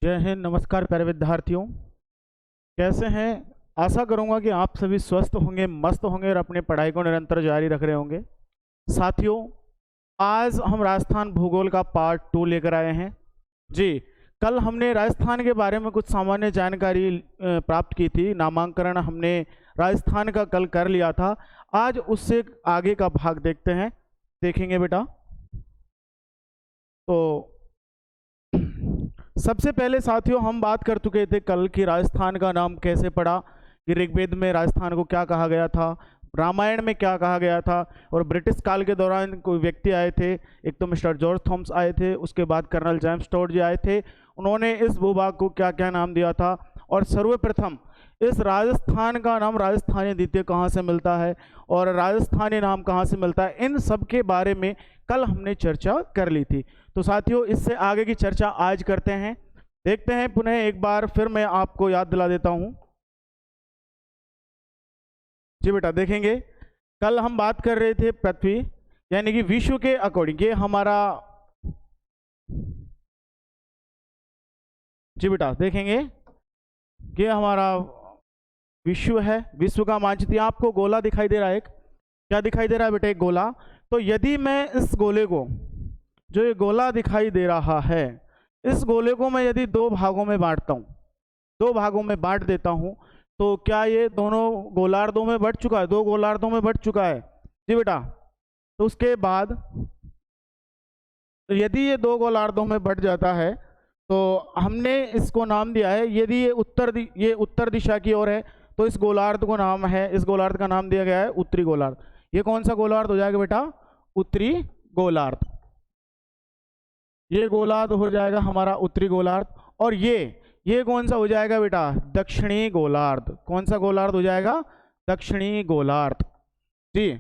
जय हिंद। नमस्कार प्यारे विद्यार्थियों, कैसे हैं। आशा करूंगा कि आप सभी स्वस्थ होंगे, मस्त होंगे और अपनी पढ़ाई को निरंतर जारी रख रहे होंगे। साथियों, आज हम राजस्थान भूगोल का पार्ट 2 लेकर आए हैं। जी, कल हमने राजस्थान के बारे में कुछ सामान्य जानकारी प्राप्त की थी। नामांकन हमने राजस्थान का कल कर लिया था। आज उससे आगे का भाग देखते हैं, देखेंगे बेटा। तो सबसे पहले साथियों, हम बात कर चुके थे कल की राजस्थान का नाम कैसे पड़ा, कि ऋग्वेद में राजस्थान को क्या कहा गया था, रामायण में क्या कहा गया था, और ब्रिटिश काल के दौरान कोई व्यक्ति आए थे। एक तो मिस्टर जॉर्ज थॉमस आए थे, उसके बाद कर्नल जेम्स टॉड जी आए थे। उन्होंने इस भूभाग को क्या क्या नाम दिया था, और सर्वप्रथम इस राजस्थान का नाम राजस्थानी द्वितीय कहाँ से मिलता है और राजस्थानी नाम कहाँ से मिलता है, इन सब के बारे में कल हमने चर्चा कर ली थी। तो साथियों, इससे आगे की चर्चा आज करते हैं। देखते हैं, पुनः एक बार फिर मैं आपको याद दिला देता हूं। जी बेटा, देखेंगे कल हम बात कर रहे थे पृथ्वी यानी कि विश्व के अकॉर्डिंग। ये हमारा, जी बेटा देखेंगे, ये हमारा विश्व है। विश्व का मानचित्र आपको गोला दिखाई दे रहा है। एक क्या दिखाई दे रहा है बेटा? एक गोला। तो यदि मैं इस गोले को, जो ये गोला दिखाई दे रहा है, इस गोले को मैं यदि दो भागों में बांटता हूँ, दो भागों में बांट देता हूँ, तो क्या ये दोनों गोलार्धों में बट चुका है? दो गोलार्धों में बट चुका है जी बेटा। तो उसके बाद यदि ये दो गोलार्धों में बट जाता है तो हमने इसको नाम दिया है, यदि ये उत्तर दिशा की ओर है तो इस गोलार्ध को नाम है, इस गोलार्ध का नाम दिया गया है उत्तरी गोलार्ध। ये कौन सा गोलार्ध हो जाएगा बेटा? उत्तरी गोलार्ध। ये गोलार्ध हो जाएगा हमारा उत्तरी गोलार्ध। और ये कौन सा हो जाएगा बेटा? दक्षिणी गोलार्ध। कौन सा गोलार्ध हो जाएगा? दक्षिणी गोलार्ध। जी,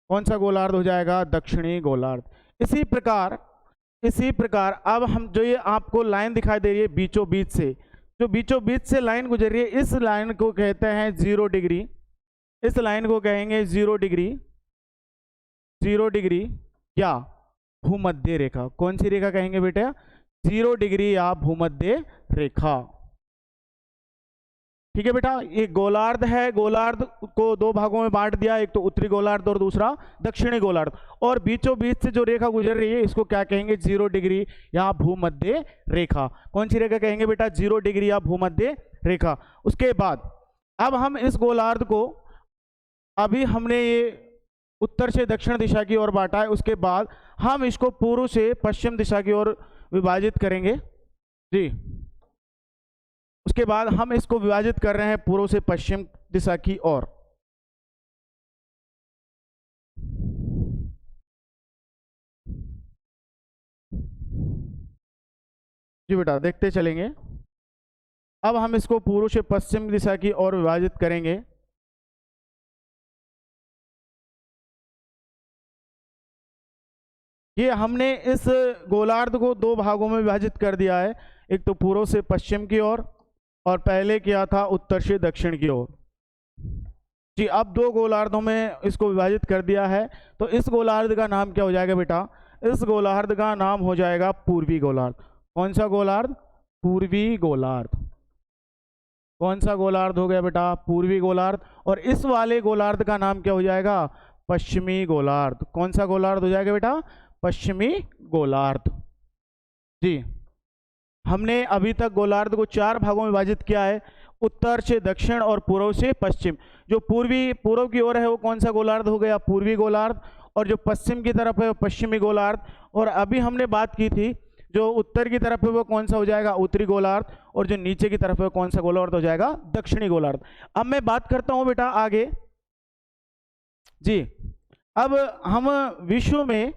कौन सा गोलार्ध हो जाएगा? दक्षिणी गोलार्ध। इसी प्रकार अब हम, जो ये आपको लाइन दिखाई दे रही है बीचों बीच से, जो बीचों बीच से लाइन गुजर रही है, इस लाइन को कहते हैं 0 डिग्री। इस लाइन को कहेंगे 0 डिग्री, 0 डिग्री या भूमध्य रेखा। कौन सी रेखा कहेंगे बेटा? 0 डिग्री या भूमध्य रेखा। ठीक है बेटा। ये गोलार्ध है, गोलार्ध को दो भागों में बांट दिया, एक तो उत्तरी गोलार्ध और दूसरा दक्षिणी गोलार्ध। और बीचों बीच से जो रेखा गुजर रही है इसको क्या कहेंगे? 0 डिग्री या भूमध्य रेखा। कौन सी रेखा कहेंगे बेटा? 0 डिग्री या भूमध्य रेखा। उसके बाद अब हम इस गोलार्ध को, अभी हमने ये उत्तर से दक्षिण दिशा की ओर बांटा है, उसके बाद हम इसको पूर्व से पश्चिम दिशा की ओर विभाजित करेंगे। जी, उसके बाद हम इसको विभाजित कर रहे हैं पूर्व से पश्चिम दिशा की ओर। जी बेटा, देखते चलेंगे। अब हम इसको पूर्व से पश्चिम दिशा की ओर विभाजित करेंगे। ये हमने इस गोलार्ध को दो भागों में विभाजित कर दिया है, एक तो पूर्व से पश्चिम की ओर और पहले किया था उत्तर से दक्षिण की ओर। जी, अब दो गोलार्धों में इसको विभाजित कर दिया है। तो इस गोलार्ध का नाम क्या हो जाएगा बेटा? इस गोलार्ध का नाम हो जाएगा पूर्वी गोलार्ध। कौन सा गोलार्ध? पूर्वी गोलार्ध। कौन सा गोलार्ध हो गया बेटा? पूर्वी गोलार्ध। और इस वाले गोलार्ध का नाम क्या हो जाएगा? पश्चिमी गोलार्ध। कौन सा गोलार्ध हो जाएगा बेटा? पश्चिमी गोलार्ध। जी, हमने अभी तक गोलार्ध को 4 भागों में विभाजित किया है, उत्तर से दक्षिण और पूर्व से पश्चिम। जो पूर्व की ओर है वो कौन सा गोलार्ध हो गया? पूर्वी गोलार्ध। और जो पश्चिम की तरफ है वो पश्चिमी गोलार्ध। और अभी हमने बात की थी जो उत्तर की तरफ है वो कौन सा हो जाएगा? उत्तरी गोलार्ध। और जो नीचे की तरफ है वो कौन सा गोलार्ध हो जाएगा? दक्षिणी गोलार्ध। अब मैं बात करता हूं बेटा आगे। जी, अब हम विश्व में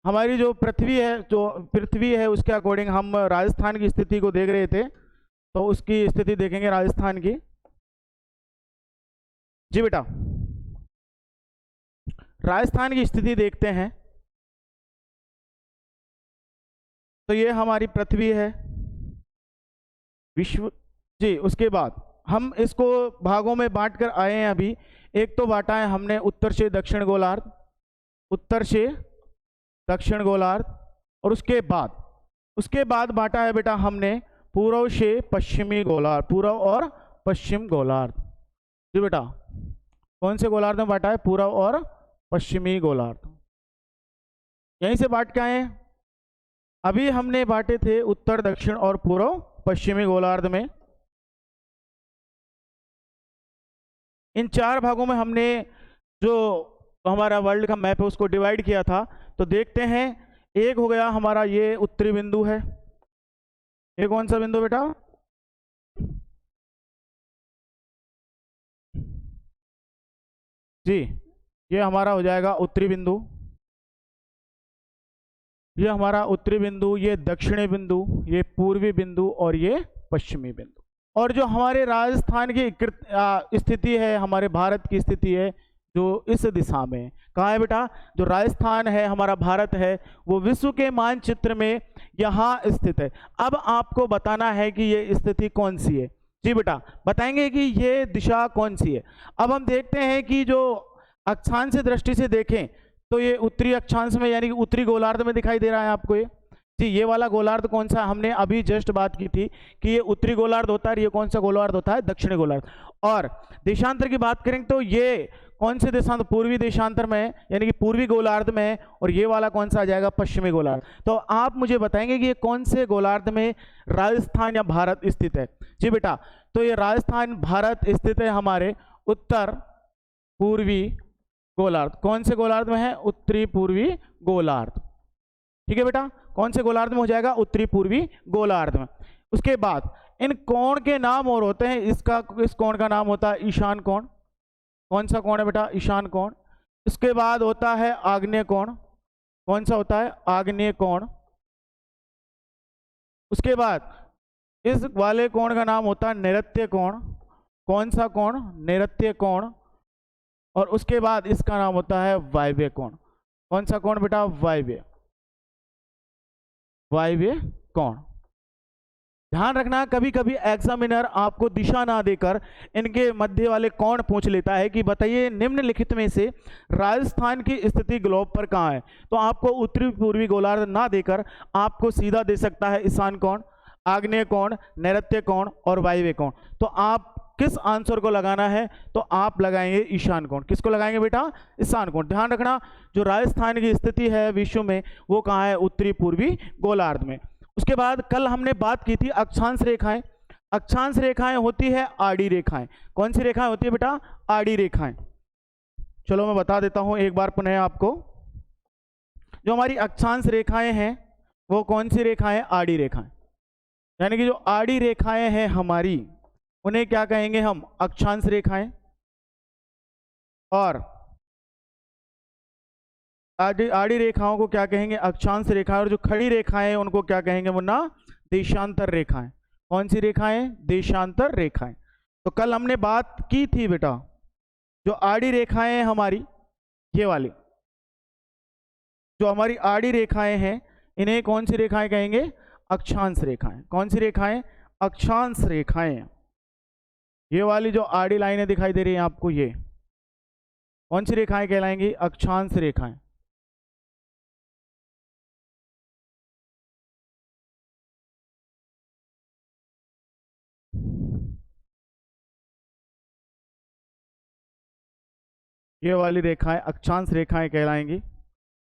हमारी जो पृथ्वी है उसके अकॉर्डिंग हम राजस्थान की स्थिति को देख रहे थे, तो उसकी स्थिति देखेंगे राजस्थान की। जी बेटा, राजस्थान की स्थिति देखते हैं। तो ये हमारी पृथ्वी है, विश्व। जी, उसके बाद हम इसको भागों में बांट कर आए हैं अभी। एक तो बांटा है हमने उत्तर से दक्षिण गोलार्ध, उत्तर से दक्षिण गोलार्ध। और उसके बाद बांटा है बेटा हमने पूर्व से पश्चिमी गोलार्ध, पूर्व और पश्चिम गोलार्ध। जी बेटा, कौन से गोलार्ध में बांटा है? पूर्व और पश्चिमी गोलार्ध। यहीं से बांट के आए हैं। अभी हमने बांटे थे उत्तर, दक्षिण और पूर्व पश्चिमी गोलार्ध में। इन 4 भागों में हमने जो हमारा वर्ल्ड का मैप है उसको डिवाइड किया था। तो देखते हैं, एक हो गया हमारा ये उत्तरी बिंदु है। ये कौन सा बिंदु बेटा? जी, ये हमारा हो जाएगा उत्तरी बिंदु। ये हमारा उत्तरी बिंदु, ये दक्षिणी बिंदु, ये पूर्वी बिंदु और ये पश्चिमी बिंदु। और जो हमारे राजस्थान की स्थिति है, हमारे भारत की स्थिति है जो इस दिशा में। कहाँ है बेटा? जो राजस्थान है, हमारा भारत है, वो विश्व के मानचित्र में यहाँ स्थित है। अब आपको बताना है कि ये स्थिति कौन सी है। जी बेटा, बताएंगे कि ये दिशा कौन सी है। अब हम देखते हैं कि जो अक्षांश दृष्टि से देखें तो ये उत्तरी अक्षांश में यानी कि उत्तरी गोलार्ध में दिखाई दे रहा है आपको। ये जी, ये वाला गोलार्ध कौन सा? हमने अभी जस्ट बात की थी कि ये उत्तरी गोलार्ध होता है, ये कौन सा गोलार्ध होता है? दक्षिणी गोलार्ध। और देशांतर की बात करेंगे तो ये कौन से देशांतर? पूर्वी देशांतर में यानी कि पूर्वी गोलार्ध में। और ये वाला कौन सा आ जाएगा? पश्चिमी गोलार्ध। तो आप मुझे बताएंगे कि ये कौन से गोलार्ध में राजस्थान या भारत स्थित है। जी बेटा, तो ये राजस्थान भारत स्थित है हमारे उत्तर पूर्वी गोलार्ध। कौन से गोलार्ध में है? उत्तरी पूर्वी गोलार्ध। ठीक है बेटा, कौन से गोलार्ध में हो जाएगा? उत्तरी पूर्वी गोलार्ध में। उसके बाद इन कोण के नाम और होते हैं। इस कोण का नाम होता है ईशान कोण। कौन सा कोण है बेटा? ईशान कोण। इसके बाद होता है आग्नेय कोण। कौन सा होता है? आग्नेय कोण। उसके बाद इस वाले कोण का नाम होता है नैऋत्य कोण। कौन सा कोण? नैऋत्य कोण। और उसके बाद इसका नाम होता है वायव्य कोण। कौन सा कोण बेटा? वायव्य कोण। ध्यान रखना, कभी कभी एग्जामिनर आपको दिशा ना देकर इनके मध्य वाले कोण पूछ लेता है कि बताइए निम्नलिखित में से राजस्थान की स्थिति ग्लोब पर कहाँ है। तो आपको उत्तरी पूर्वी गोलार्ध ना देकर आपको सीधा दे सकता है ईशान कोण, आग्नेय कोण, नैऋत्य कोण और वायव्य कोण। तो आप किस आंसर को लगाना है? तो आप लगाएंगे ईशान कोण। किसको लगाएंगे बेटा? ईशान कोण। ध्यान रखना, जो राजस्थान की स्थिति है विश्व में वो कहाँ है? उत्तरी पूर्वी गोलार्ध में। उसके बाद कल हमने बात की थी अक्षांश रेखाएं। अक्षांश रेखाएं होती है आड़ी रेखाएं। कौन सी रेखाएं होती है बेटा? आड़ी रेखाएं। चलो मैं बता देता हूं एक बार पुनः आपको। जो हमारी अक्षांश रेखाएं हैं वो कौन सी रेखाएं? आड़ी रेखाएं। यानी कि जो आड़ी रेखाएं हैं हमारी, उन्हें क्या कहेंगे हम? अक्षांश रेखाएं। और आड़ी रेखाओं को क्या कहेंगे? अक्षांश रेखाएं। और जो खड़ी रेखाएं हैं उनको क्या कहेंगे मुन्ना? देशांतर रेखाएं। कौन सी रेखाएं? देशांतर रेखाएं। तो कल हमने बात की थी बेटा, जो आड़ी रेखाएं हैं हमारी, ये वाली जो हमारी आड़ी रेखाएं हैं, इन्हें कौन सी रेखाएं कहेंगे? अक्षांश रेखाएं। कौन सी रेखाएं? अक्षांश रेखाएं। ये वाली जो आड़ी लाइनें दिखाई दे रही हैं आपको, ये कौन सी रेखाएं कहलाएंगी? अक्षांश रेखाएं। ये वाली रेखाएं अक्षांश रेखाएं कहलाएंगी।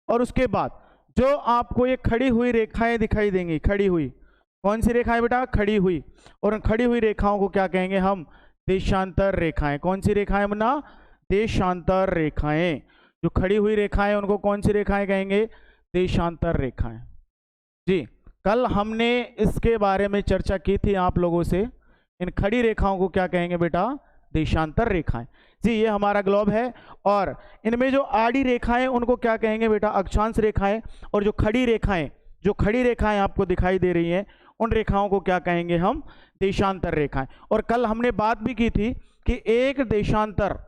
और उसके बाद जो आपको ये खड़ी हुई रेखाएं दिखाई देंगी, खड़ी हुई, कौन सी रेखाएं बेटा? खड़ी हुई। और खड़ी हुई रेखाओं को क्या कहेंगे हम? देशांतर रेखाएं। कौन सी रेखाएं मुन्ना? देशांतर रेखाएं। जो खड़ी हुई रेखाएं उनको कौन सी रेखाएं कहेंगे? देशांतर रेखाएं। जी, कल हमने इसके बारे में चर्चा की थी आप लोगों से। इन खड़ी रेखाओं को क्या कहेंगे बेटा? देशांतर रेखाएं। जी, ये हमारा ग्लोब है। और इनमें जो आड़ी रेखाएं उनको क्या कहेंगे बेटा? अक्षांश रेखाएं। और जो खड़ी रेखाएं आपको दिखाई दे रही हैं, उन रेखाओं को क्या कहेंगे हम? देशांतर रेखाएं। और कल हमने बात भी की थी कि एक देशांतर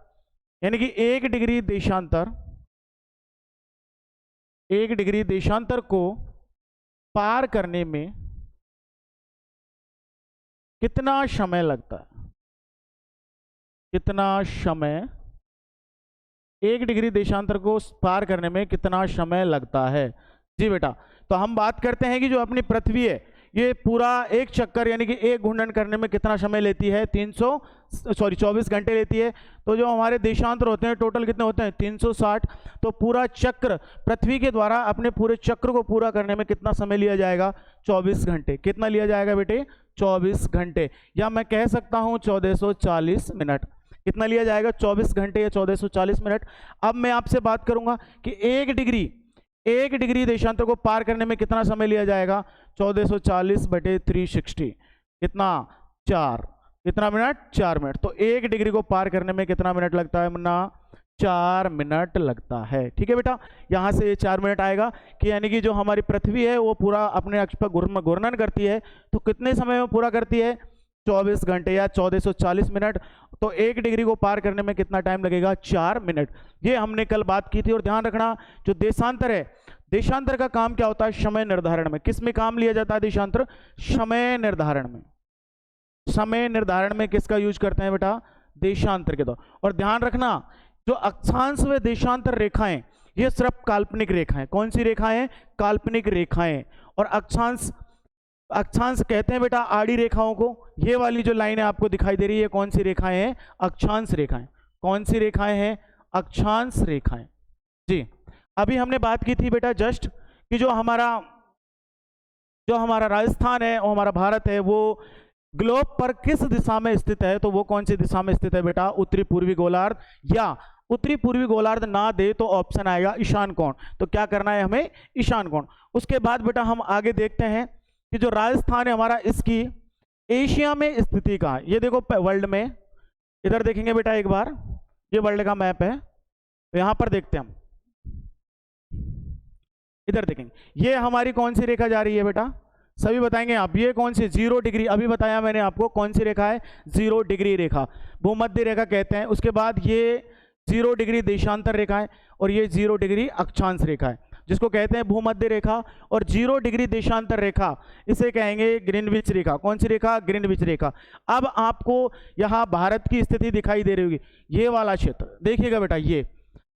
यानी कि 1 डिग्री देशांतर, 1 डिग्री देशांतर को पार करने में कितना समय लगता है? कितना समय 1 डिग्री देशांतर को पार करने में कितना समय लगता है? जी बेटा, तो हम बात करते हैं कि जो अपनी पृथ्वी है ये पूरा एक चक्कर यानी कि एक घूर्णन करने में कितना समय लेती है? 24 घंटे लेती है। तो जो हमारे देशांतर होते हैं टोटल कितने होते हैं? 360। तो पूरा चक्र पृथ्वी के द्वारा अपने पूरे चक्र को पूरा करने में कितना समय लिया जाएगा? 24 घंटे। कितना लिया जाएगा बेटे? 24 घंटे, या मैं कह सकता हूं 1440 मिनट। कितना लिया जाएगा? 24 घंटे या 1440 मिनट। अब मैं आपसे बात करूंगा कि एक डिग्री देशांतर को पार करने में कितना समय लिया जाएगा? 1440 बटे 360 कितना? 4। कितना मिनट? 4 मिनट। तो 1 डिग्री को पार करने में कितना मिनट लगता है मुन्ना? 4 मिनट लगता है। ठीक है बेटा, यहां से ये 4 मिनट आएगा कि यानी कि जो हमारी पृथ्वी है वो पूरा अपने अक्ष पर घूर्णन करती है, तो कितने समय में पूरा करती है? 24 घंटे या 1440 मिनट। तो 1 डिग्री को पार करने में कितना टाइम लगेगा? 4 मिनट। ये हमने कल बात की थी। और ध्यान रखना, जो देशांतर है, देशांतर का काम क्या होता है? समय निर्धारण में। किस में काम लिया जाता है देशांतर? समय निर्धारण में। समय निर्धारण में किसका यूज करते हैं बेटा? देशांतर के द्वारा। और ध्यान रखना, जो अक्षांश व देशांतर रेखाएं, ये सिर्फ काल्पनिक रेखाएं। कौन सी रेखाएं? काल्पनिक रेखाएं। और अक्षांश कहते हैं बेटा आड़ी रेखाओं को। ये वाली जो लाइनें आपको दिखाई दे रही है कौन सी रेखाएं हैं? अक्षांश रेखाएं। कौन सी रेखाएं हैं? अक्षांश रेखाएं। जी, अभी हमने बात की थी बेटा जस्ट कि जो हमारा राजस्थान है और हमारा भारत है वो ग्लोब पर किस दिशा में स्थित है? तो वो कौन सी दिशा में स्थित है बेटा? उत्तरी पूर्वी गोलार्ध। या उत्तरी पूर्वी गोलार्ध ना दे तो ऑप्शन आएगा ईशान कोण। तो क्या करना है हमें? ईशान कोण। उसके बाद बेटा हम आगे देखते हैं कि जो राजस्थान है हमारा, इसकी एशिया में स्थिति कहाँ है? ये देखो वर्ल्ड में, इधर देखेंगे बेटा एक बार, ये वर्ल्ड का मैप है, तो यहां पर देखते हैं हम, इधर देखेंगे ये हमारी कौन सी रेखा जा रही है बेटा? सभी बताएंगे आप। ये कौन सी? 0 डिग्री। अभी बताया मैंने आपको कौन सी रेखा है? 0 डिग्री रेखा, भूमध्य रेखा कहते हैं। उसके बाद ये 0 डिग्री देशांतर रेखा है और ये 0 डिग्री अक्षांश रेखा है जिसको कहते हैं भूमध्य रेखा। और 0 डिग्री देशांतर रेखा इसे कहेंगे ग्रीनविच रेखा। कौन सी रेखा? ग्रीनविच रेखा। अब आपको यहाँ भारत की स्थिति दिखाई दे रही होगी, ये वाला क्षेत्र देखिएगा बेटा, ये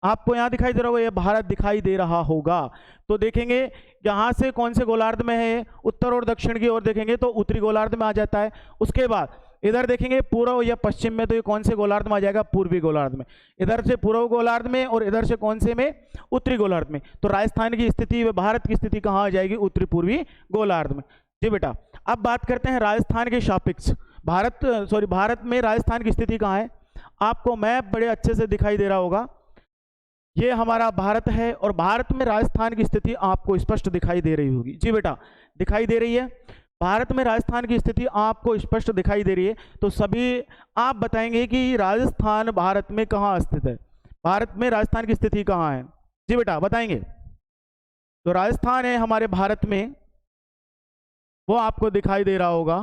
आपको यहाँ दिखाई दे रहा होगा, ये भारत दिखाई दे रहा होगा। तो देखेंगे यहाँ से कौन से गोलार्ध में है? उत्तर और दक्षिण की ओर देखेंगे तो उत्तरी गोलार्ध में आ जाता है। उसके बाद इधर देखेंगे पूर्व या पश्चिम में, तो ये कौन से गोलार्ध में आ जाएगा? पूर्वी गोलार्ध में। इधर से पूर्व गोलार्ध में और इधर से कौन से में? उत्तरी गोलार्ध में। तो राजस्थान की स्थिति व भारत की स्थिति कहाँ आ जाएगी? उत्तरी पूर्वी गोलार्ध में। जी बेटा, अब बात करते हैं राजस्थान के सापेक्ष भारत में राजस्थान की स्थिति कहाँ है? आपको मैप बड़े अच्छे से दिखाई दे रहा होगा, ये हमारा भारत है और भारत में राजस्थान की स्थिति आपको स्पष्ट दिखाई दे रही होगी। जी बेटा, दिखाई दे रही है। भारत में राजस्थान की स्थिति आपको स्पष्ट दिखाई दे रही है। तो सभी आप बताएंगे कि राजस्थान भारत में कहाँ स्थित है? भारत में राजस्थान की स्थिति कहाँ है? जी बेटा बताएंगे। तो राजस्थान है हमारे भारत में, वो आपको दिखाई दे रहा होगा,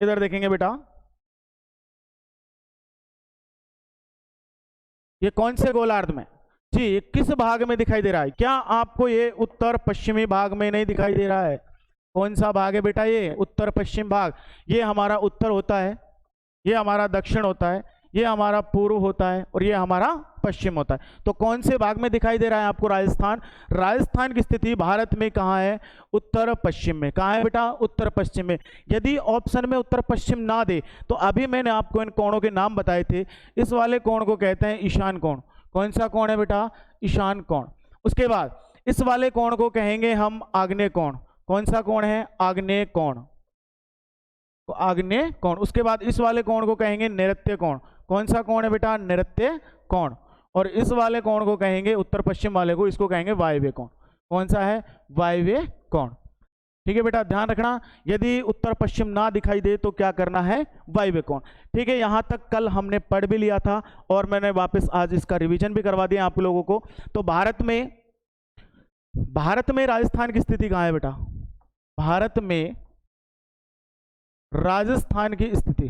इधर देखेंगे बेटा, ये कौन से गोलार्ध में? जी, ये किस भाग में दिखाई दे रहा है? क्या आपको ये उत्तर पश्चिमी भाग में नहीं दिखाई दे रहा है? कौन सा भाग है बेटा? ये उत्तर पश्चिम भाग। ये हमारा उत्तर होता है, ये हमारा दक्षिण होता है, ये हमारा पूर्व होता है और ये हमारा पश्चिम होता है। तो कौन से भाग में दिखाई दे रहा है आपको राजस्थान? राजस्थान की स्थिति भारत में कहाँ है? उत्तर पश्चिम में। कहाँ है बेटा? उत्तर पश्चिम में। यदि ऑप्शन में उत्तर पश्चिम ना दे तो अभी मैंने आपको इन कोणों के नाम बताए थे, इस वाले कोण को कहते हैं ईशान कोण। कौन सा कोण है बेटा? ईशान कोण। उसके बाद इस वाले कोण को कहेंगे हम आग्नेय कोण। कौन सा कोण है? आग्नेय कोण, आग्नेय कोण। उसके बाद इस वाले कोण को कहेंगे नैऋत्य कोण। कौन सा कोण है बेटा? नैऋत्य कोण। और इस वाले कोण को कहेंगे, उत्तर पश्चिम वाले को, इसको कहेंगे वायव्य कोण। कौन सा है? वायव्य कोण। ठीक है बेटा, ध्यान रखना, यदि उत्तर पश्चिम ना दिखाई दे तो क्या करना है? वायव्य कोण। ठीक है, यहां तक कल हमने पढ़ भी लिया था और मैंने वापस आज इसका रिवीजन भी करवा दिया आप लोगों को। तो भारत में राजस्थान की स्थिति कहाँ है बेटा? भारत में राजस्थान की स्थिति,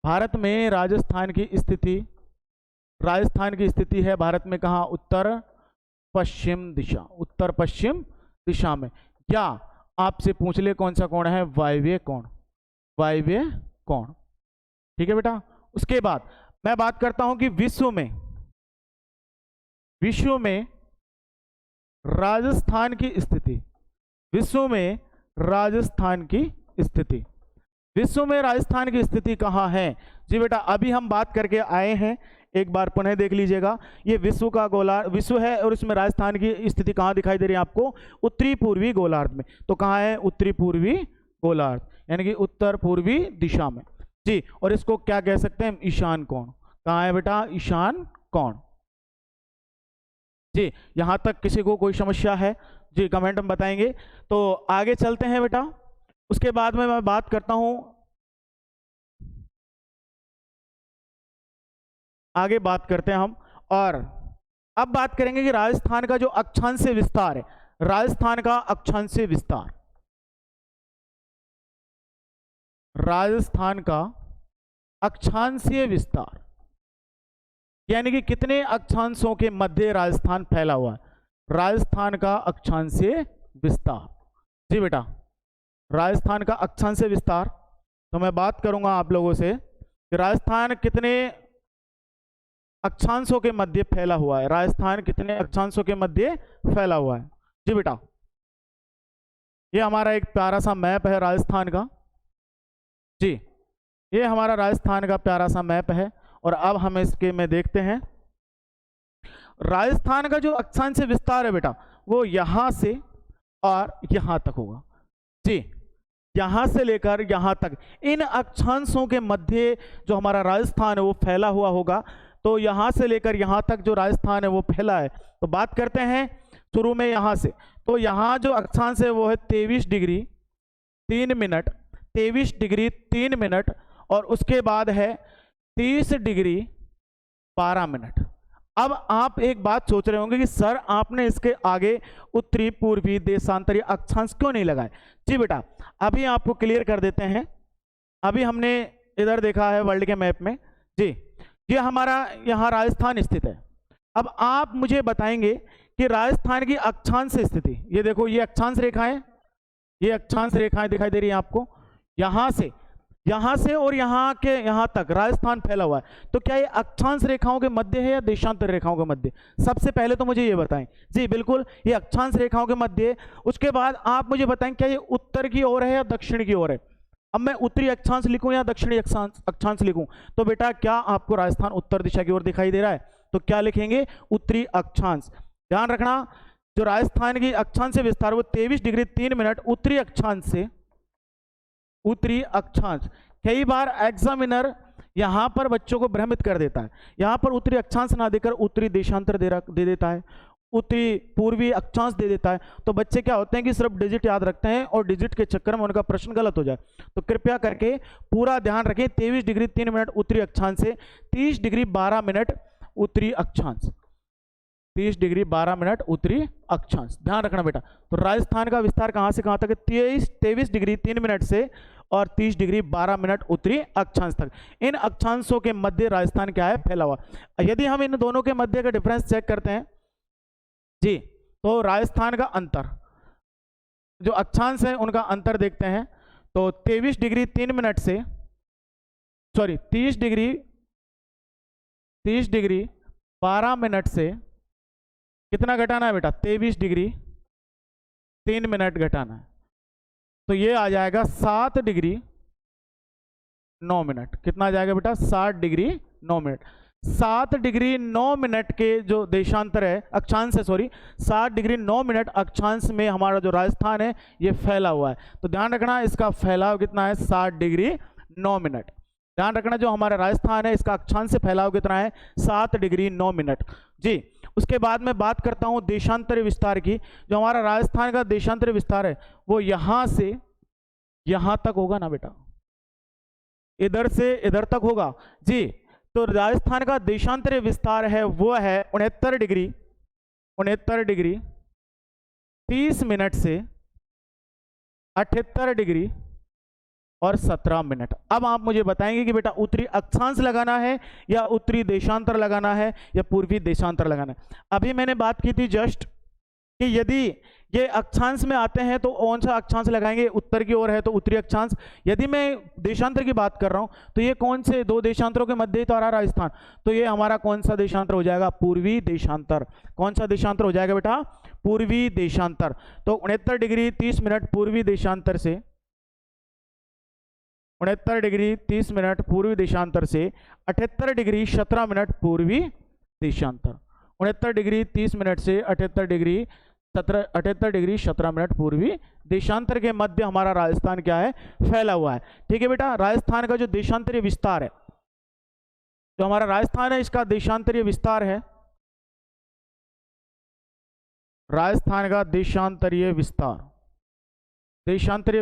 भारत में राजस्थान की स्थिति है भारत में कहाँ? उत्तर पश्चिम दिशा, उत्तर पश्चिम दिशा में। या आपसे पूछ ले कौन सा कोण है? वायव्य कोण, वायव्य कोण। ठीक है बेटा। उसके बाद मैं बात करता हूं कि विश्व में राजस्थान की स्थिति, विश्व में राजस्थान की स्थिति। विश्व में राजस्थान की स्थिति कहाँ है? जी बेटा अभी हम बात करके आए हैं, एक बार पुनः देख लीजिएगा। ये विश्व का गोलार्ध विश्व है और इसमें राजस्थान की स्थिति कहाँ दिखाई दे रही है आपको? उत्तरी पूर्वी गोलार्ध में। तो कहाँ है? उत्तरी पूर्वी गोलार्ध, यानी कि उत्तर पूर्वी दिशा में जी। और इसको क्या कह सकते हैं? ईशान कोण। कहाँ है बेटा? ईशान कोण जी। यहां तक किसी को कोई समस्या है जी? कमेंट में बताएंगे। तो आगे चलते हैं बेटा। उसके बाद में मैं बात करता हूं, आगे बात करते हैं हम। और अब बात करेंगे कि राजस्थान का जो अक्षांशीय विस्तार है, राजस्थान का अक्षांशीय विस्तार, राजस्थान का अक्षांशीय विस्तार यानी कि कितने अक्षांशों के मध्य राजस्थान फैला हुआ है? राजस्थान का अक्षांशीय विस्तार जी बेटा, राजस्थान का अक्षांशीय विस्तार। तो मैं बात करूंगा आप लोगों से कि राजस्थान कितने अक्षांशों के मध्य फैला हुआ है, राजस्थान कितने अक्षांशों के मध्य फैला हुआ है जी बेटा। ये हमारा एक प्यारा सा मैप है राजस्थान का जी, ये हमारा राजस्थान का प्यारा सा मैप है। और अब हम इसके में देखते हैं राजस्थान का जो अक्षांशीय विस्तार है बेटा, वो यहां से और यहां तक होगा जी, यहां से लेकर यहां तक, इन अक्षांशों के मध्य जो हमारा राजस्थान है वो फैला हुआ होगा। तो यहां से लेकर यहां तक जो राजस्थान है वो फैला है। तो बात करते हैं शुरू में यहां से। तो यहां जो अक्षांश है वो है 23 डिग्री 3 मिनट, 23 डिग्री 3 मिनट, और उसके बाद है 30 डिग्री 12 मिनट। अब आप एक बात सोच रहे होंगे कि सर आपने इसके आगे उत्तरी पूर्वी देशांतरीय अक्षांश क्यों नहीं लगाए? जी बेटा अभी आपको क्लियर कर देते हैं। अभी हमने इधर देखा है वर्ल्ड के मैप में जी, ये हमारा यहाँ राजस्थान स्थित है। अब आप मुझे बताएंगे कि राजस्थान की अक्षांश स्थिति, ये देखो ये अक्षांश रेखाएं, ये अक्षांश रेखाएं दिखाई दे रही हैं आपको, यहां से और यहां के यहां तक राजस्थान फैला हुआ है। तो क्या ये अक्षांश रेखाओं के मध्य है या देशांतर रेखाओं के मध्य? सबसे पहले तो मुझे ये बताएं। जी बिल्कुल ये अक्षांश रेखाओं के मध्य। उसके बाद आप मुझे बताएं क्या ये उत्तर की ओर है या दक्षिण की ओर है? अब मैं उत्तरी अक्षांश लिखूं या दक्षिणी अक्षांश लिखूं? तो बेटा क्या आपको राजस्थान उत्तर दिशा की ओर दिखाई दे रहा है? तो क्या लिखेंगे? उत्तरी अक्षांश। ध्यान रखना जो राजस्थान की अक्षांश से विस्तार वो 23 डिग्री 3 मिनट उत्तरी अक्षांश से, उत्तरी अक्षांश। कई बार एग्जामिनर यहां पर बच्चों को भ्रमित कर देता है, यहां पर उत्तरी अक्षांश ना देकर उत्तरी देशांतर दे देता है, उत्तरी पूर्वी अक्षांश दे देता है। तो बच्चे क्या होते हैं कि सिर्फ डिजिट याद रखते हैं और डिजिट के चक्कर में उनका प्रश्न गलत हो जाए। तो कृपया करके पूरा ध्यान रखें, 23 डिग्री 3 मिनट उत्तरी अक्षांश से 30 डिग्री 12 मिनट उत्तरी अक्षांश, 30 डिग्री 12 मिनट उत्तरी अक्षांश। ध्यान रखना बेटा। तो राजस्थान का विस्तार कहां से कहां तक है? 23 डिग्री 3 मिनट से और 30 डिग्री 12 मिनट उत्तरी अक्षांश तक। इन अक्षांशों के मध्य राजस्थान क्या है? फैला हुआ। यदि हम इन दोनों के मध्य का डिफरेंस चेक करते हैं जी, तो राजस्थान का अंतर, जो अक्षांश है उनका अंतर देखते हैं। तो 23 डिग्री 3 मिनट से, सॉरी 30 डिग्री 12 मिनट से कितना घटाना है बेटा? 23 डिग्री 3 मिनट घटाना है। तो ये आ जाएगा 7 डिग्री 9 मिनट। कितना आ जाएगा बेटा? 7 डिग्री 9 मिनट। 7 डिग्री 9 मिनट के जो देशांतर है, अक्षांश है, सॉरी 7 डिग्री 9 मिनट अक्षांश में हमारा जो राजस्थान है ये फैला हुआ है। तो ध्यान रखना इसका फैलाव कितना है? 7 डिग्री 9 मिनट। ध्यान रखना जो हमारा राजस्थान है इसका अक्षांश से फैलाव कितना है? 7 डिग्री 9 मिनट जी। उसके बाद मैं बात करता हूं देशांतरीय विस्तार की। जो हमारा राजस्थान का देशांतरीय विस्तार है वो यहां से यहां तक होगा ना बेटा, इधर से इधर तक होगा जी। तो राजस्थान का देशांतरीय विस्तार है वो है 69 डिग्री 30 मिनट से 78 डिग्री और 17 मिनट। अब आप मुझे बताएंगे कि बेटा उत्तरी अक्षांश लगाना है या उत्तरी देशांतर लगाना है या पूर्वी देशांतर लगाना है? अभी मैंने बात की थी जस्ट कि यदि ये अक्षांश में आते हैं तो कौन सा अक्षांश लगाएंगे? उत्तर की ओर है तो उत्तरी अक्षांश। यदि मैं देशांतर की बात कर रहा हूं तो ये कौन से दो देशांतरों के मध्य तो आ रहा राजस्थान, तो ये हमारा कौन सा देशांतर हो जाएगा? पूर्वी देशांतर। कौन सा देशांतर हो जाएगा बेटा? पूर्वी देशांतर। तो 69 डिग्री 30 मिनट पूर्वी देशांतर से 69 डिग्री 30 मिनट पूर्वी देशांतर से 78 डिग्री 17 मिनट पूर्वी देशांतर। 69 डिग्री 30 मिनट से 78 डिग्री 17 मिनट पूर्वी देशांतर के मध्य हमारा राजस्थान क्या है, फैला हुआ है। ठीक है बेटा, राजस्थान का जो देशांतरीय विस्तार है, जो हमारा राजस्थान है इसका देशांतरीय विस्तार है, राजस्थान का देशांतरीय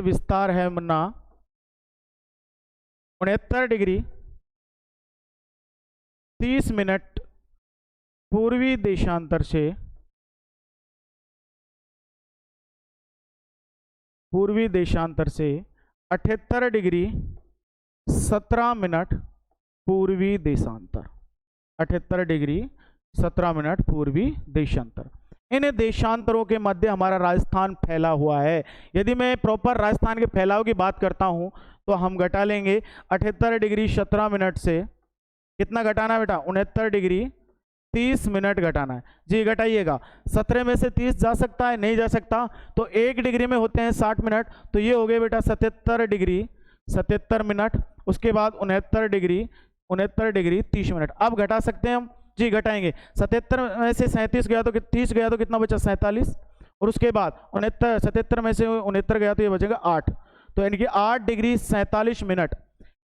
विस्तार है मुन्ना 69 डिग्री 30 मिनट पूर्वी देशांतर से 78 डिग्री 17 मिनट पूर्वी देशांतर। 78 डिग्री 17 मिनट पूर्वी देशांतर। इन देशांतरों के मध्य हमारा राजस्थान फैला हुआ है। यदि मैं प्रॉपर राजस्थान के फैलाव की बात करता हूं तो हम घटा लेंगे 78 डिग्री 17 मिनट से कितना घटाना है बेटा, 69 डिग्री 30 मिनट घटाना है। जी घटाइएगा, 17 में से 30 जा सकता है, नहीं जा सकता, तो 1 डिग्री में होते हैं 60 मिनट, तो ये हो गए बेटा 77 डिग्री 77 मिनट। उसके बाद 69 डिग्री 30 मिनट। अब घटा सकते हैं हम, जी घटाएंगे। 77 में से 37 गया तो 30 गया तो कितना बचा, 47, और उसके बाद 77 में से 69 गया तो ये बचेगा 8, तो यानी कि 8 डिग्री 47 मिनट।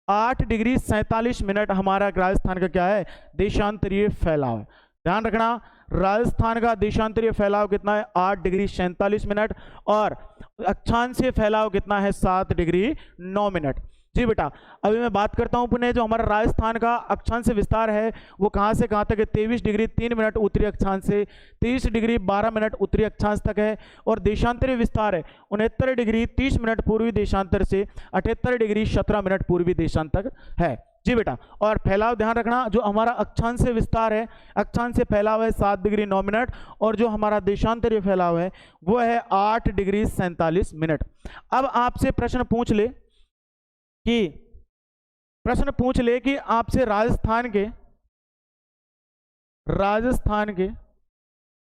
8 डिग्री 47 मिनट हमारा राजस्थान का क्या है, देशांतरीय फैलाव है। ध्यान रखना, राजस्थान का देशांतरीय फैलाव कितना है, 8 डिग्री 47 मिनट, और अक्षांशीय फैलाव कितना है, 7 डिग्री 9 मिनट। जी बेटा, अभी मैं बात करता हूं पुनः, जो हमारा राजस्थान का अक्षांश विस्तार है वो कहां से कहां तक है, 23 डिग्री 3 मिनट उत्तरी अक्षांश से 30 डिग्री 12 मिनट उत्तरी अक्षांश तक है, और देशांतरीय विस्तार है 69 डिग्री 30 मिनट पूर्वी देशांतर से 78 डिग्री 17 मिनट पूर्वी देशांतर है। जी बेटा, और फैलाव ध्यान रखना, जो हमारा अक्षांश विस्तार है, अक्षांश फैलाव है 7 डिग्री 9 मिनट, और जो हमारा देशांतरीय फैलाव है वो है 8 डिग्री 47 मिनट। अब आपसे प्रश्न पूछ ले कि आपसे राजस्थान के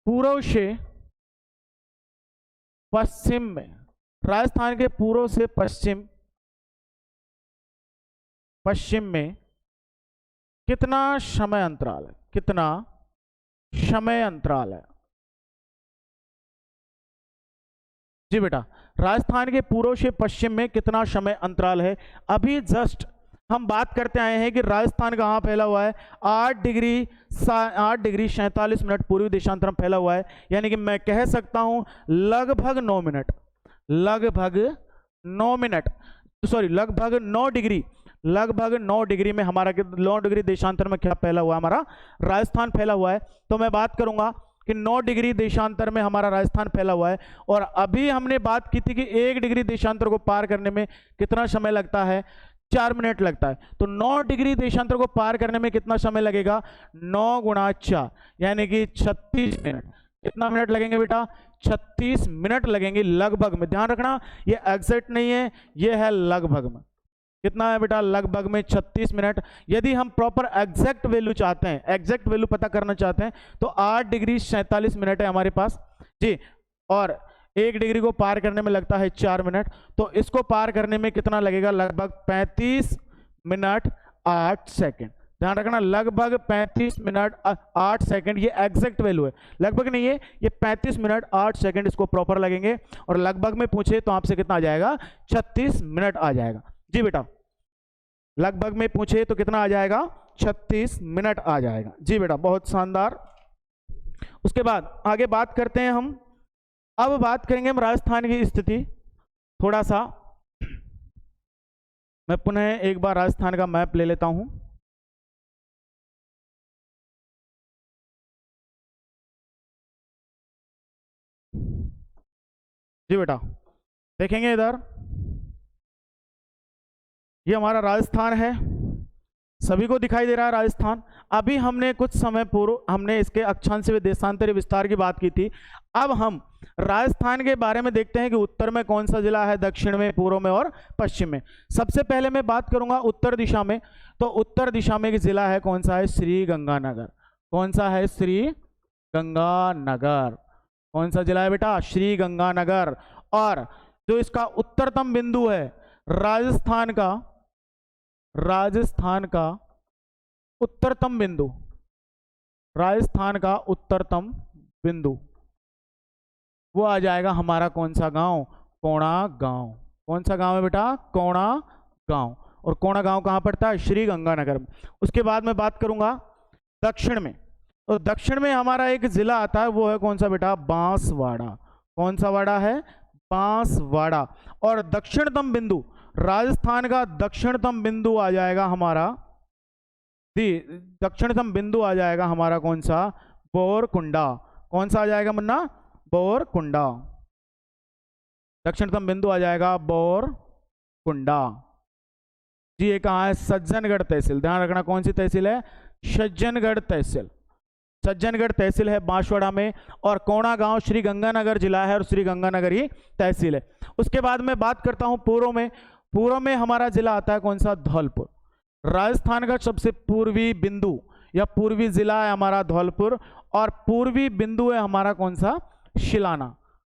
पूर्व से पश्चिम में, राजस्थान के पूर्व से पश्चिम में कितना समय अंतराल है, जी बेटा, राजस्थान के पूर्व से पश्चिम में कितना समय अंतराल है। अभी जस्ट हम बात करते आए हैं कि राजस्थान कहाँ फैला हुआ है, 8 डिग्री 47 मिनट पूर्वी देशांतर में फैला हुआ है, यानी कि मैं कह सकता हूं लगभग 9 डिग्री में हमारा 9 डिग्री देशांतर में क्या फैला हुआ है, हमारा राजस्थान फैला हुआ है। तो मैं बात करूंगा कि 9 डिग्री देशांतर में हमारा राजस्थान फैला हुआ है, और अभी हमने बात की थी कि 1 डिग्री देशांतर को पार करने में कितना समय लगता है, 4 मिनट लगता है। तो 9 डिग्री देशांतर को पार करने में कितना समय लगेगा, 9 गुणा 4 यानी कि 36 मिनट। कितना मिनट लगेंगे बेटा, 36 मिनट लगेंगे लगभग में। ध्यान रखना, ये एग्जैक्ट नहीं है, ये है लगभग में। कितना है बेटा, लगभग में 36 मिनट। यदि हम प्रॉपर एग्जैक्ट वैल्यू चाहते हैं, एग्जैक्ट वैल्यू पता करना चाहते हैं, तो 8 डिग्री 47 मिनट है हमारे पास जी, और 1 डिग्री को पार करने में लगता है 4 मिनट, तो इसको पार करने में कितना लगेगा, लगभग 35 मिनट 8 सेकेंड। ध्यान रखना, लगभग 35 मिनट 8 सेकेंड, ये एग्जैक्ट वैल्यू है, लगभग नहीं है, ये 35 मिनट 8 सेकेंड इसको प्रॉपर लगेंगे। और लगभग में पूछे तो आपसे कितना आ जाएगा, 36 मिनट आ जाएगा। जी बेटा, लगभग में पूछे तो कितना आ जाएगा, 36 मिनट आ जाएगा। जी बेटा, बहुत शानदार। उसके बाद आगे बात करते हैं हम, अब बात करेंगे हम राजस्थान की स्थिति। थोड़ा सा मैं पुनः एक बार राजस्थान का मैप ले लेता हूं। जी बेटा, देखेंगे इधर, ये हमारा राजस्थान है, सभी को दिखाई दे रहा है राजस्थान। अभी हमने कुछ समय पूर्व हमने इसके अक्षांश व देशांतरीय विस्तार की बात की थी। अब हम राजस्थान के बारे में देखते हैं कि उत्तर में कौन सा जिला है, दक्षिण में, पूर्व में और पश्चिम में। सबसे पहले मैं बात करूंगा उत्तर दिशा में, तो उत्तर दिशा में जिला है कौन सा है, श्री गंगानगर। कौन सा है, श्री गंगानगर। कौन सा जिला है बेटा? श्री गंगानगर। और जो इसका उत्तरतम बिंदु है राजस्थान का उत्तरतम बिंदु, राजस्थान का उत्तरतम बिंदु वो आ जाएगा हमारा कौन सा गांव? कोणा गांव। कौन सा गांव है बेटा? कोणा गांव। और कोणा गांव कहां पड़ता है? श्री गंगानगर में। उसके बाद मैं बात करूंगा दक्षिण में। तो दक्षिण में हमारा एक जिला आता है, वो है कौन सा बेटा? बांसवाड़ा। कौन सा वाड़ा है? बांसवाड़ा। और दक्षिणतम बिंदु, राजस्थान का दक्षिणतम बिंदु आ जाएगा हमारा, दक्षिणतम बिंदु आ जाएगा हमारा कौन सा? बोरकुंडा। कौन सा आ जाएगा मुन्ना? बोरकुंडा। दक्षिणतम बिंदु आ जाएगा बोरकुंडा। जी ये कहाँ है? सज्जनगढ़ तहसील। ध्यान रखना कौन सी तहसील है? सज्जनगढ़ तहसील। सज्जनगढ़ तहसील है बांसवाड़ा में। और कोणा गांव श्री गंगानगर जिला है और श्री गंगानगर ही तहसील है। उसके बाद मैं बात करता हूं पूर्व में। पूर्व में हमारा जिला आता है कौन सा? धौलपुर। राजस्थान का सबसे पूर्वी बिंदु या पूर्वी जिला है हमारा धौलपुर। और पूर्वी बिंदु है हमारा कौन सा? शिलाना।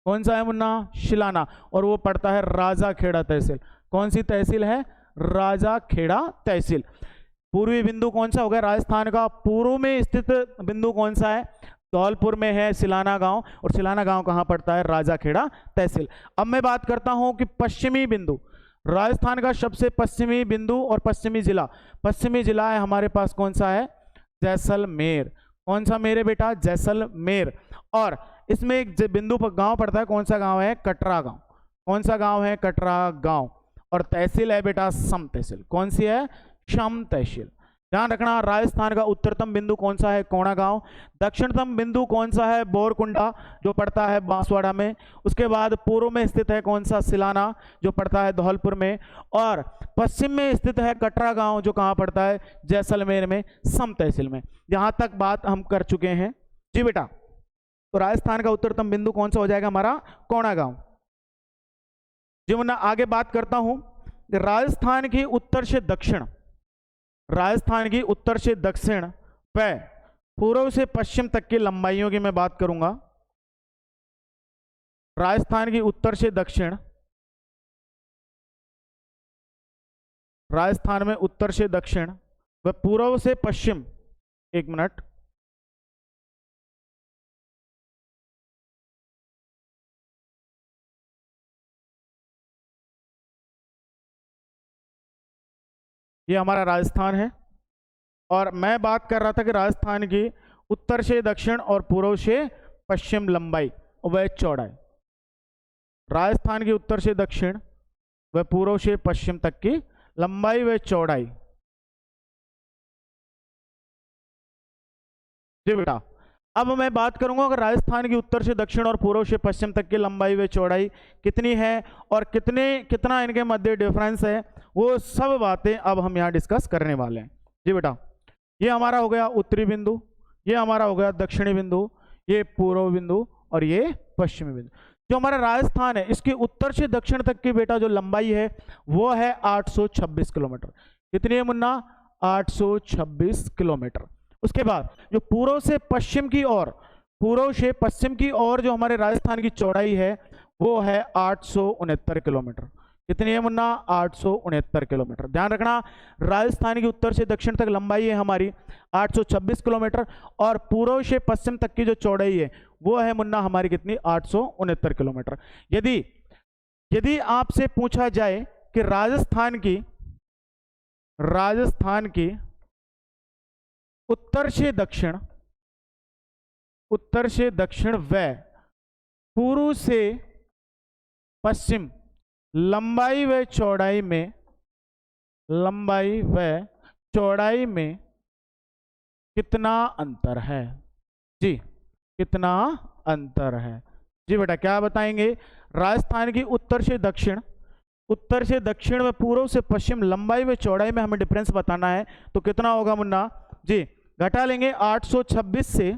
कौन सा है मुन्ना? शिलाना। और वो पड़ता है राजाखेड़ा तहसील। कौन सी तहसील है? राजाखेड़ा तहसील। पूर्वी बिंदु कौन सा हो गया? राजस्थान का पूर्व में स्थित बिंदु कौन सा है? धौलपुर में है सिलाना गांव। और सिलाना गांव कहां पड़ता है? राजाखेड़ा तहसील। अब मैं बात करता हूं कि पश्चिमी बिंदु, राजस्थान का सबसे पश्चिमी बिंदु और पश्चिमी जिला, पश्चिमी जिला है हमारे पास कौन सा है? जैसलमेर। कौन सा मेरे बेटा? जैसलमेर। और इसमें एक बिंदु पर गांव पड़ता है, कौन सा गांव है? कटरा गांव। कौन सा गांव है? कटरा गांव। और तहसील है बेटा सम तहसील। कौन सी है? सम तहसील। ध्यान रखना राजस्थान का उत्तरतम बिंदु कौन सा है? कोणा गांव। दक्षिणतम बिंदु कौन सा है? बोरकुंडा जो पड़ता है बांसवाड़ा में। उसके बाद पूर्व में स्थित है कौन सा? सिलाना जो पड़ता है धौलपुर में। और पश्चिम में स्थित है कटरा गांव जो कहाँ पड़ता है? जैसलमेर में, सम तहसील में। यहाँ तक बात हम कर चुके हैं जी बेटा। तो राजस्थान का उत्तरतम बिंदु कौन सा हो जाएगा हमारा? कोणा गांव। जी मुन्ना आगे बात करता हूं। राजस्थान की उत्तर से दक्षिण, राजस्थान की उत्तर से दक्षिण व पूर्व से पश्चिम तक की लंबाइयों की मैं बात करूंगा। राजस्थान की उत्तर से दक्षिण, राजस्थान में उत्तर से दक्षिण व पूर्व से पश्चिम, एक मिनट, ये हमारा राजस्थान है। और मैं बात कर रहा था कि राजस्थान की उत्तर से दक्षिण और पूर्व से पश्चिम लंबाई व चौड़ाई, राजस्थान की उत्तर से दक्षिण व पूर्व से पश्चिम तक की लंबाई व चौड़ाई। जी बेटा अब मैं बात करूंगा कि राजस्थान की उत्तर से दक्षिण और पूर्व से पश्चिम तक की लंबाई व चौड़ाई कितनी है और कितना इनके मध्य डिफरेंस है, वो सब बातें अब हम यहाँ डिस्कस करने वाले हैं। जी बेटा ये हमारा हो गया उत्तरी बिंदु, ये हमारा हो गया दक्षिणी बिंदु, ये पूर्व बिंदु और ये पश्चिमी बिंदु। जो हमारा राजस्थान है इसकी उत्तर से दक्षिण तक की बेटा जो लंबाई है वो है 826 किलोमीटर। कितनी है मुन्ना? 826 किलोमीटर। उसके बाद जो पूर्व से पश्चिम की ओर, पूर्व से पश्चिम की ओर जो हमारे राजस्थान की चौड़ाई है वो है 869 किलोमीटर। कितनी है मुन्ना? 869 किलोमीटर। ध्यान रखना राजस्थान की उत्तर से दक्षिण तक लंबाई है हमारी 826 किलोमीटर और पूर्व से पश्चिम तक की जो चौड़ाई है वो है मुन्ना हमारी कितनी? 869 किलोमीटर। यदि आपसे पूछा जाए कि राजस्थान की उत्तर से दक्षिण व पूर्व से पश्चिम लंबाई व चौड़ाई में कितना अंतर है? जी कितना अंतर है? जी बेटा क्या बताएंगे? राजस्थान की उत्तर से दक्षिण व पूर्व से पश्चिम लंबाई व चौड़ाई में हमें डिफरेंस बताना है तो कितना होगा मुन्ना? जी घटा लेंगे 826 से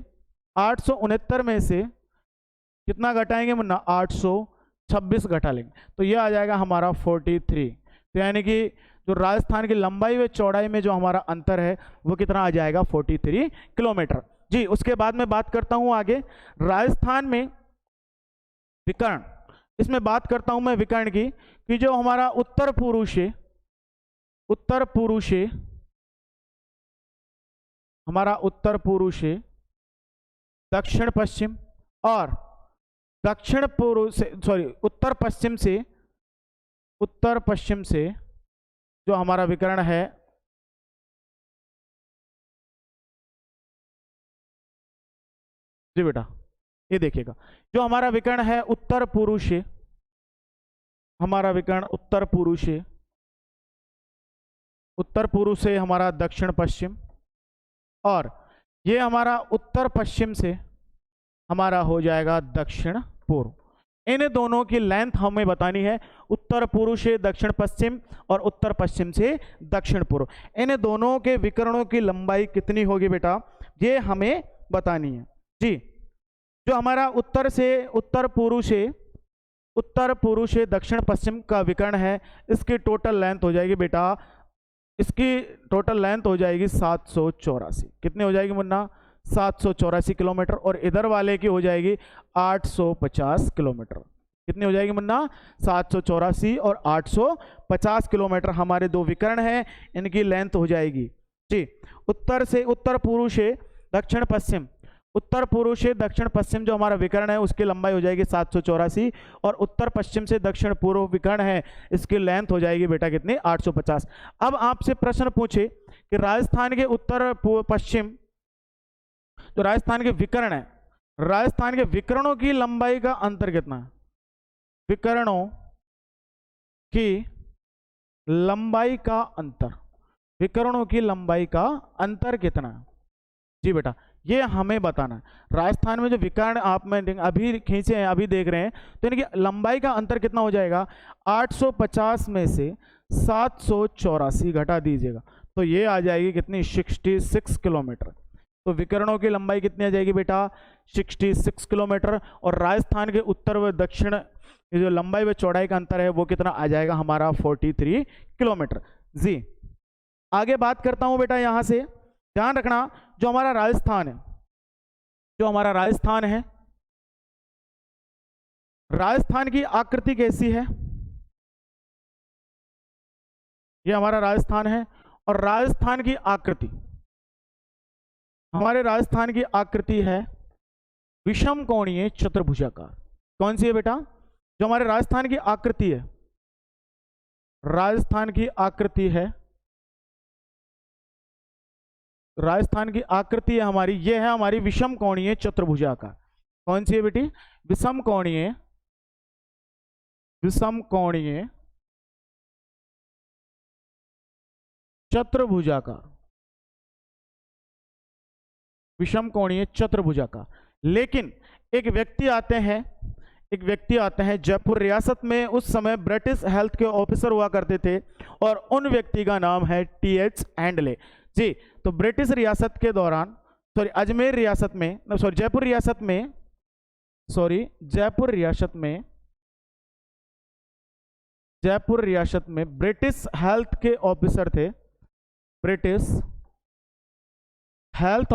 869 में से कितना घटाएंगे मुन्ना? 826 घटा लेंगे तो यह आ जाएगा हमारा 43। तो यानी कि जो राजस्थान की लंबाई व चौड़ाई में जो हमारा अंतर है वो कितना आ जाएगा? 43 किलोमीटर। जी उसके बाद में बात करता हूं आगे। राजस्थान में विकर्ण, इसमें बात करता हूं मैं विकर्ण की, कि जो हमारा उत्तर पूर्व से हमारा उत्तर पूर्व से दक्षिण पश्चिम और दक्षिण पूर्व से उत्तर पश्चिम से जो हमारा विकर्ण है, जी बेटा ये देखिएगा, जो हमारा विकर्ण है उत्तर पूर्व से, हमारा विकर्ण उत्तर पूर्व से हमारा दक्षिण पश्चिम, और ये हमारा उत्तर पश्चिम से हमारा हो जाएगा दक्षिण पूर्व। इन दोनों की लेंथ हमें बतानी है, उत्तर पूर्व से दक्षिण पश्चिम और उत्तर पश्चिम से दक्षिण पूर्व। इन दोनों के विकर्णों की लंबाई कितनी होगी बेटा, ये हमें बतानी है जी। जो हमारा उत्तर पूर्व से दक्षिण पश्चिम का विकर्ण है, इसकी टोटल लेंथ हो जाएगी बेटा, इसकी टोटल लेंथ हो जाएगी 784। कितनी हो जाएगी मुन्ना, 784 किलोमीटर। और इधर वाले की हो जाएगी 850 किलोमीटर। कितनी हो जाएगी मुन्ना, 784 और 850 किलोमीटर हमारे दो विकर्ण हैं, इनकी लेंथ हो जाएगी जी। उत्तर पूर्व से दक्षिण पश्चिम, उत्तर पूर्व से दक्षिण पश्चिम जो हमारा विकर्ण है उसकी लंबाई हो जाएगी 784, और उत्तर पश्चिम से दक्षिण पूर्व विकर्ण है इसकी लेंथ हो जाएगी बेटा कितनी, 850। अब आपसे प्रश्न पूछे कि राजस्थान के उत्तर पश्चिम जो राजस्थान के विकर्ण है, राजस्थान के विकर्णों की लंबाई का अंतर कितना है, विकर्णों की लंबाई का अंतर, विकर्णों की लंबाई का अंतर कितना है जी बेटा, ये हमें बताना है। राजस्थान में जो विकर्ण आप में अभी खींचे हैं, अभी देख रहे हैं, तो इनकी लंबाई का अंतर कितना हो जाएगा, 850 में से 784 घटा दीजिएगा तो ये आ जाएगी कितनी, 66 किलोमीटर। तो विकर्णों की लंबाई कितनी आ जाएगी बेटा, 66 किलोमीटर। और राजस्थान के उत्तर व दक्षिण जो लंबाई व चौड़ाई का अंतर है वो कितना आ जाएगा हमारा, 43 किलोमीटर जी। आगे बात करता हूं बेटा, यहां से ध्यान रखना, जो हमारा राजस्थान है, राजस्थान की आकृति कैसी है, ये हमारा राजस्थान है, और राजस्थान की आकृति, हमारे राजस्थान की आकृति है विषम कोणीय चतुर्भुजाकार। कौन सी है बेटा, जो हमारे राजस्थान की आकृति है, राजस्थान की आकृति है हमारी, ये है हमारी विषम कोणीय चतुर्भुजाकार। कौन सी है बेटी, विषम कोणीय चतुर्भुजाकार, विषम कोणीय चतुर्भुजाकार। लेकिन एक व्यक्ति आते हैं जयपुर रियासत में, उस समय ब्रिटिश हेल्थ के ऑफिसर हुआ करते थे, और उन व्यक्ति का नाम है टी.एच. हैंडले जी। तो ब्रिटिश रियासत के दौरान, जयपुर रियासत में ब्रिटिश हेल्थ के ऑफिसर थे, British health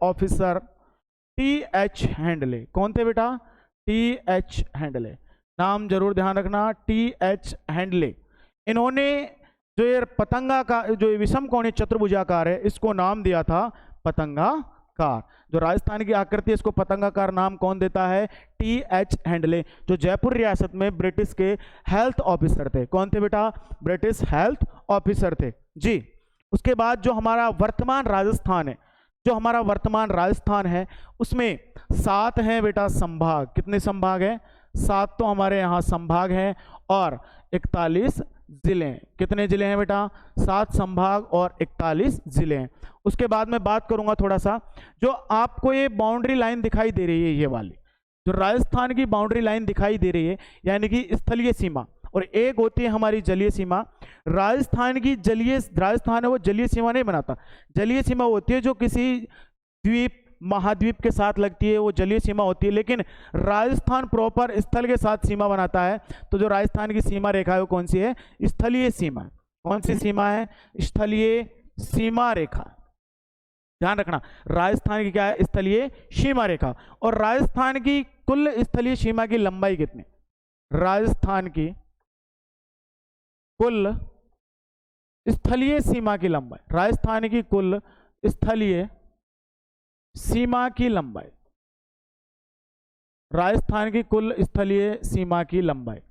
officer TH. Handle. कौन थे बेटा, टी.एच. हैंडले, नाम जरूर ध्यान रखना, टी.एच. हैंडले। इन्होंने जो ये पतंगा का जो विषम कोणीय चतुर्भुजाकार है इसको नाम दिया था पतंगाकार। जो राजस्थान की आकृति है इसको पतंगाकार नाम कौन देता है, टी.एच. हैंडले, जो जयपुर रियासत में ब्रिटिश के हेल्थ ऑफिसर थे। कौन थे बेटा, ब्रिटिश हेल्थ ऑफिसर थे जी। उसके बाद जो हमारा वर्तमान राजस्थान है, उसमें 7 हैं बेटा संभाग। कितने संभाग हैं, 7 तो हमारे यहाँ संभाग हैं, और 41 जिले हैं। कितने जिले हैं बेटा, 7 संभाग और 41 जिले हैं। उसके बाद मैं बात करूंगा थोड़ा सा, जो आपको ये बाउंड्री लाइन दिखाई दे रही है, ये वाली जो राजस्थान की बाउंड्री लाइन दिखाई दे रही है, यानी कि स्थलीय सीमा, और एक होती है हमारी जलीय सीमा। राजस्थान है वो जलीय सीमा नहीं बनाता। जलीय सीमा होती है जो किसी द्वीप महाद्वीप के साथ लगती है, वो जलीय सीमा होती है। लेकिन राजस्थान प्रॉपर स्थल के साथ सीमा बनाता है। तो जो राजस्थान की सीमा रेखा है वो कौन सी है, स्थलीय सीमा। कौन सी सीमा है, स्थलीय सीमा रेखा। ध्यान रखना, राजस्थान की क्या है, स्थलीय सीमा रेखा। और राजस्थान की कुल स्थलीय सीमा की लंबाई कितनी, राजस्थान की कुल स्थलीय सीमा की लंबाई, राजस्थान की कुल स्थलीय सीमा की लंबाई, राजस्थान की कुल स्थलीय सीमा की लंबाई।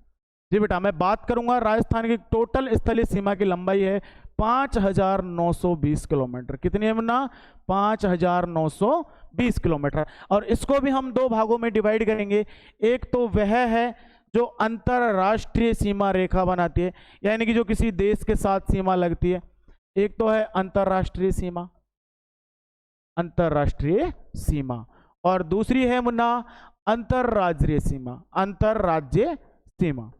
जी बेटा, मैं बात करूंगा राजस्थान की टोटल स्थलीय सीमा की लंबाई है 5920 किलोमीटर। कितनी है मुन्ना, 5920 किलोमीटर। और इसको भी हम दो भागों में डिवाइड करेंगे। एक तो वह है जो अंतरराष्ट्रीय सीमा रेखा बनाती है, यानी कि जो किसी देश के साथ सीमा लगती है। एक तो है अंतरराष्ट्रीय सीमा, अंतरराष्ट्रीय सीमा, और दूसरी है मुन्ना अंतरराज्यीय सीमा, अंतरराज्य सीमा,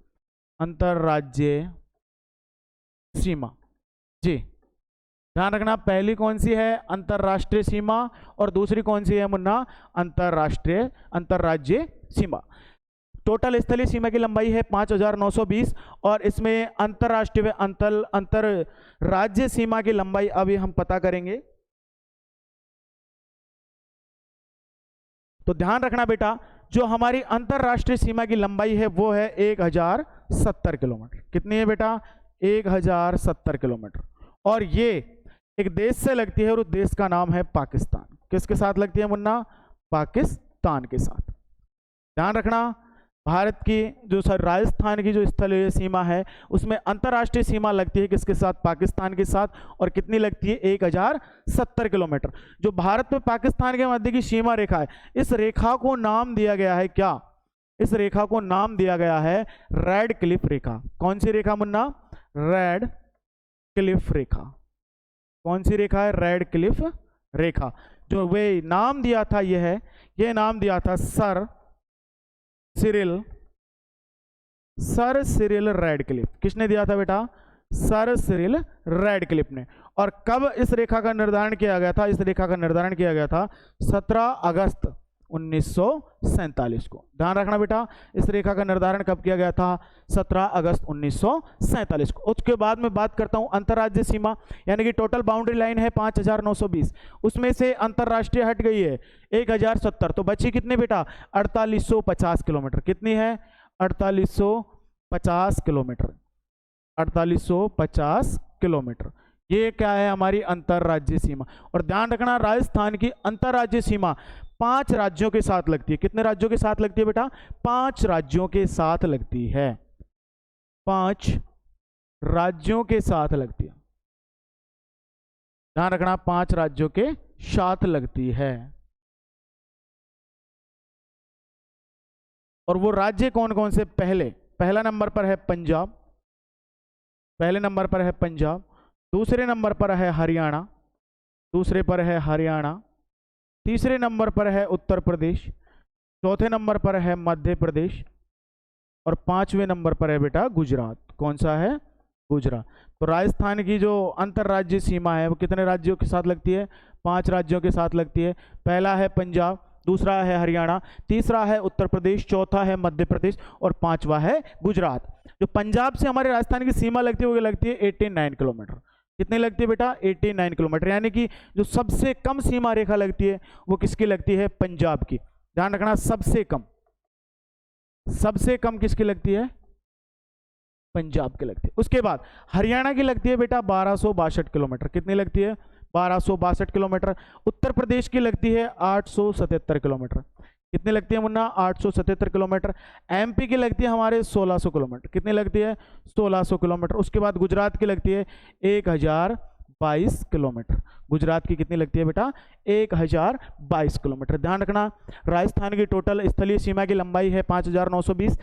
अंतरराज्यीय सीमा। जी ध्यान रखना, पहली कौन सी है, अंतरराष्ट्रीय सीमा, और दूसरी कौन सी है मुन्ना, अंतरराज्यीय सीमा। टोटल स्थलीय सीमा की लंबाई है 5920, और इसमें अंतरराष्ट्रीय अंतरराज्य सीमा की लंबाई अभी हम पता करेंगे। तो ध्यान रखना बेटा, जो हमारी अंतरराष्ट्रीय सीमा की लंबाई है वो है 1070 किलोमीटर। कितनी है बेटा, 1070 किलोमीटर। और ये एक देश से लगती है, और उस देश का नाम है पाकिस्तान। किसके साथ लगती है मुन्ना, पाकिस्तान के साथ। ध्यान रखना, भारत की जो राजस्थान की जो स्थलीय सीमा है उसमें अंतरराष्ट्रीय सीमा लगती है किसके साथ, पाकिस्तान के साथ, और कितनी लगती है, 1070 किलोमीटर। जो भारत में पाकिस्तान के मध्य की सीमा रेखा है, इस रेखा को नाम दिया गया है क्या, इस रेखा को नाम दिया गया है रेड क्लिफ रेखा। कौन सी रेखा मुन्ना, रेड क्लिफ रेखा। कौन सी रेखा है, रेड क्लिफ रेखा। जो वे नाम दिया था, यह नाम दिया था सर सिरिल रैडक्लिफ। किसने दिया था बेटा, सर सिरिल रैडक्लिफ ने। और कब इस रेखा का निर्धारण किया गया था, इस रेखा का निर्धारण किया गया था 17 अगस्त 1947 को। ध्यान रखना बेटा, इस रेखा का निर्धारण कब किया गया था, 17 अगस्त 1947 को। उसके बाद में बात करता हूं अंतरराज्यीय सीमा, यानी कि टोटल बाउंड्री लाइन है 5920, उसमें से अंतरराष्ट्रीय हट गई है 1070, तो बची कितनी बेटा, 4850 किलोमीटर। कितनी है, 4850 किलोमीटर, 4850 किलोमीटर। ये क्या है, हमारी अंतरराज्यीय सीमा। और ध्यान रखना, राजस्थान की अंतरराज्यीय सीमा 5 राज्यों के साथ लगती है। कितने राज्यों के साथ लगती है बेटा, 5 राज्यों के साथ लगती है, 5 राज्यों के साथ लगती है। ध्यान रखना, 5 राज्यों के साथ लगती है। और वो राज्य कौन कौन से, पहला नंबर पर है पंजाब, पहले नंबर पर है पंजाब, दूसरे नंबर पर है हरियाणा, दूसरे पर है हरियाणा, तीसरे नंबर पर है उत्तर प्रदेश, चौथे नंबर पर है मध्य प्रदेश, और 5वें नंबर पर है बेटा गुजरात। कौन सा है, गुजरात। तो राजस्थान की जो अंतरराज्यीय सीमा है वो कितने राज्यों के साथ लगती है, 5 राज्यों के साथ लगती है। पहला है पंजाब, दूसरा है हरियाणा, तीसरा है उत्तर प्रदेश, चौथा है मध्य प्रदेश, और 5वां है गुजरात। जो पंजाब से हमारे राजस्थान की सीमा लगती है वो लगती है 89 किलोमीटर। कितनी लगती है बेटा, 89 किलोमीटर। यानी कि जो सबसे कम सीमा रेखा लगती है वो किसकी लगती है, पंजाब की। ध्यान रखना, सबसे कम किसकी लगती है, पंजाब की लगती है। उसके बाद हरियाणा की लगती है बेटा 1262 किलोमीटर। कितनी लगती है, 1262 किलोमीटर। उत्तर प्रदेश की लगती है 877 किलोमीटर। कितनी लगती है मुन्ना, 877 किलोमीटर। एमपी की लगती है हमारे 1600 किलोमीटर। कितनी लगती है, 1600 किलोमीटर। उसके बाद गुजरात की लगती है 1022 किलोमीटर। गुजरात की कितनी लगती है बेटा, 1022 किलोमीटर। ध्यान रखना, राजस्थान की टोटल स्थलीय सीमा की लंबाई है 5920,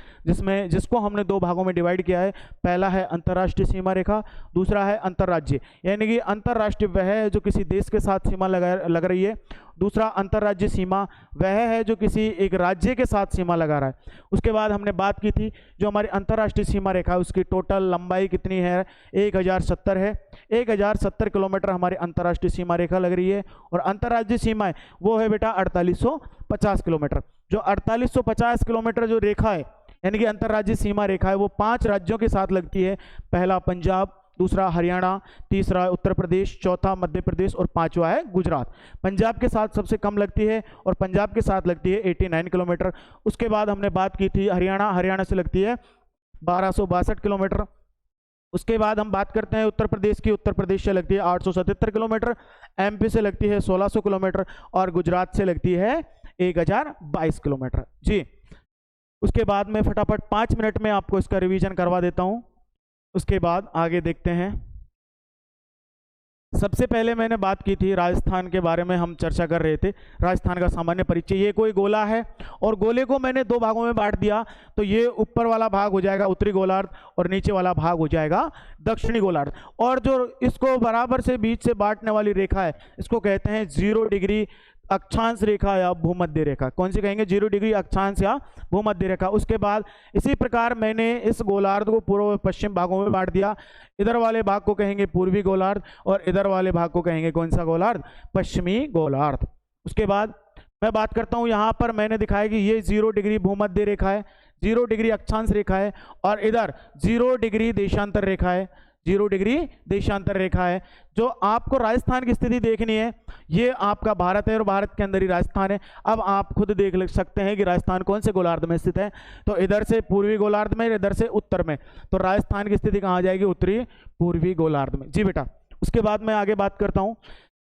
जिसको हमने 2 भागों में डिवाइड किया है। पहला है अंतरराष्ट्रीय सीमा रेखा, दूसरा है अंतरराज्यीय, यानी कि अंतरराष्ट्रीय वह है जो किसी देश के साथ सीमा लग रही है, दूसरा अंतरराज्यीय सीमा वह है जो किसी एक राज्य के साथ सीमा लगा रहा है। उसके बाद हमने बात की थी जो हमारी अंतरराष्ट्रीय सीमा रेखा है उसकी टोटल लंबाई कितनी है, 1070 है। 1070 किलोमीटर हमारी अंतरराष्ट्रीय सीमा रेखा लग रही है। और अंतरराज्यीय सीमा है वो है बेटा 4850 किलोमीटर। जो 4850 किलोमीटर जो रेखा है यानी कि अंतरराज्यीय सीमा रेखा है वो 5 राज्यों के साथ लगती है। पहला पंजाब, दूसरा हरियाणा, तीसरा उत्तर प्रदेश, चौथा मध्य प्रदेश और पांचवा है गुजरात। पंजाब के साथ सबसे कम लगती है और पंजाब के साथ लगती है 89 किलोमीटर। उसके बाद हमने बात की थी हरियाणा से लगती है 1262 किलोमीटर। उसके बाद हम बात करते हैं उत्तर प्रदेश की, उत्तर प्रदेश से लगती है 877 किलोमीटर, एमपी से लगती है 1600 किलोमीटर और गुजरात से लगती है 1022 किलोमीटर। जी, उसके बाद में फटाफट 5 मिनट में आपको इसका रिवीजन करवा देता हूं, उसके बाद आगे देखते हैं। सबसे पहले मैंने बात की थी राजस्थान के बारे में, हम चर्चा कर रहे थे राजस्थान का सामान्य परिचय। ये कोई गोला है और गोले को मैंने दो भागों में बांट दिया, तो ये ऊपर वाला भाग हो जाएगा उत्तरी गोलार्ध और नीचे वाला भाग हो जाएगा दक्षिणी गोलार्ध। और जो इसको बराबर से बीच से बांटने वाली रेखा है, इसको कहते हैं 0 डिग्री अक्षांश रेखा या भूमध्य रेखा। कौन सी कहेंगे? 0 डिग्री अक्षांश या भूमध्य रेखा। उसके बाद इसी प्रकार मैंने इस गोलार्ध को पूर्व पश्चिम भागों में बांट दिया। इधर वाले भाग को कहेंगे पूर्वी गोलार्ध और इधर वाले भाग को कहेंगे कौन सा गोलार्ध? पश्चिमी गोलार्ध। उसके बाद मैं बात करता हूं, यहां पर मैंने दिखाया कि ये 0 डिग्री भूमध्य रेखा है, 0 डिग्री अक्षांश रेखा है और इधर 0 डिग्री देशांतर रेखा है, 0 डिग्री देशांतर रेखा है। जो आपको राजस्थान की स्थिति देखनी है, ये आपका भारत है और भारत के अंदर ही राजस्थान है। अब आप खुद देख सकते हैं कि राजस्थान कौन से गोलार्ध में स्थित है। तो इधर से पूर्वी गोलार्ध में, इधर से उत्तर में, तो राजस्थान की स्थिति कहाँ आ जाएगी? उत्तरी पूर्वी गोलार्ध में। जी बेटा, उसके बाद मैं आगे बात करता हूँ।